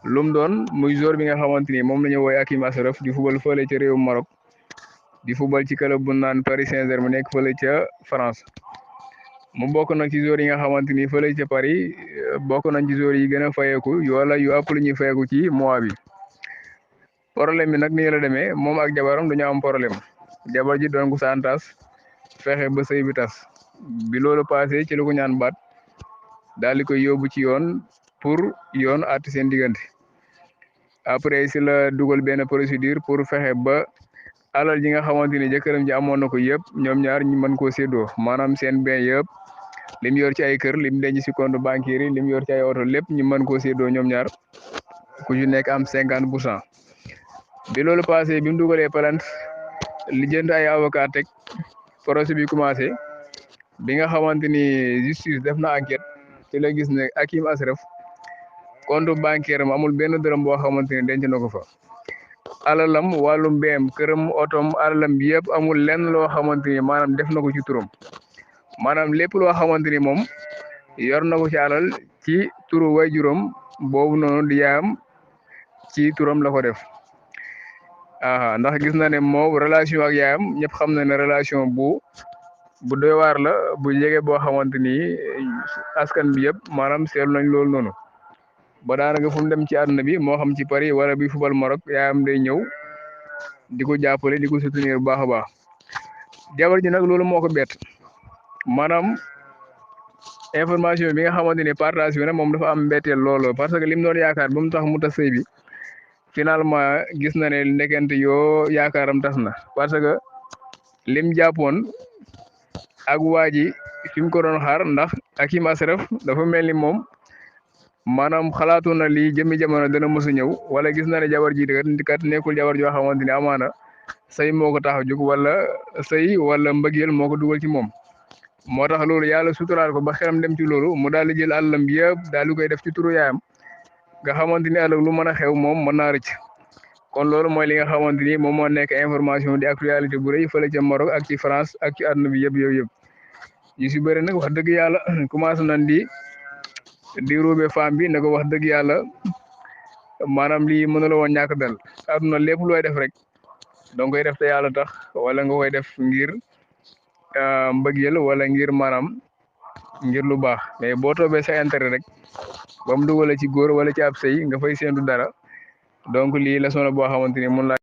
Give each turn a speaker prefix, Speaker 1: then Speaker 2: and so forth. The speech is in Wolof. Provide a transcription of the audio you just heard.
Speaker 1: lu mu doon muy joueur bi nga xamante ni moom la ñu woowee Hakimi Ashraf di football fële ca réewum Maroc di football ci club bu naan Paris Saint-Germain nekk fële ca France mu bokk nag ci joueur yi nga xamante ni fële ca Paris bokk nañ ci joueur yi gën a fayeeku wala yu ëpp lu ñuy fayeeku ci mois bi. problème bi nag nii la demee moom ak jabaram dañoo am problème jabar ji doon ko santas fexe ba sëy bi tas bi loolu passé ci lu ko ñaan baat daal di koy yóbbu ci yoon pour yoon àtte seen diggante après si la dugal benn procédure pour fexe ba alal ji nga xamante ni jëkkëram ji amoon na ko yëpp ñoom ñaar ñu mën koo séddoo maanaam seen bien yëpp lim yor ci ay kër lim denc si compte bancaire yi lim yor ci ay oto lépp ñu mën koo séddoo ñoom ñaar ku ci nekk am 50%. bi loolu passé bi mu dugalee plainte li jënd ay avocat teg procès bi commencé bi nga xamante ni justice def na enquête ci la gis ne Hakimi Ashraf compte bancaire am amul benn dërëm boo xamante ni denc na ko fa alalam wàllum beem këram otom alalam bi yëpp amul lenn loo xamante ni maanaam def na ko ci turam maanaam lépp loo xamante ni moom yor na ko ci alal ci turu way juróom boobu noonu di yaayam ci turam la ko def ndax gis na ne moom relation ak yaayam ñëpp xam na ne relation bu doy waar la bu jege boo xamante ni askan bi yëpp maanaam seetlu nañ loolu noonu ba daanaka fu mu dem ci àdduna bi moo xam ci Paris wala bi football Maroc yaayam day ñëw di ko jàppale di ko soutenir bu baax a baax jabar ji nag loolu moo ko bett maanaam information bi nga xamante ni partage bi nag moom dafa am mbetteel loolu parce que lim doon yaakaar ba mu tax mu tas sëy bi finalement gis na ne ndekente yoo yaakaaram tas na parce que lim jàppoon ak waa ji fi mu ko doon xaar ndax Hakimi Ashraf dafa mel ni moom maanaam xalaatu na lii jëmi jamono dana mos a ñëw wala gis na ne jabar ji kat nekkul jabar joo xamante ni amaana sëy moo ko tax a jóg wala sëy wala mbëggeel moo ko dugal ci moom moo tax loolu yàlla suturaal ko ba xelam dem ci loolu mu daal di jël àllam bi yëpp daal di koy def ci turu yaayam nga xamante ni ëllëg lu mën a xew moom mën naa rëcc kon loolu mooy li nga xamante ni moom moo nekk information di actualité bu rëy fële ca Maroc ak ci France ak ci àdduna bi yëpp yëpp yu si bëri nag wax dëgg yàlla commencé nañ di ruube femme bi ne ko wax dëgg yàlla maanaam lii mën na la woon ñàkk dal àdduna lépp looy def rek danga koy def te yàlla tax wala nga koy def ngir mbëggeel wala ngir maanaam ngir lu baax mais boo toobee sa intérêt rek ba mu dugale ci góor wala ci ab sëy nga fay séentu dara donc lii leçon la boo xamante ni mun laa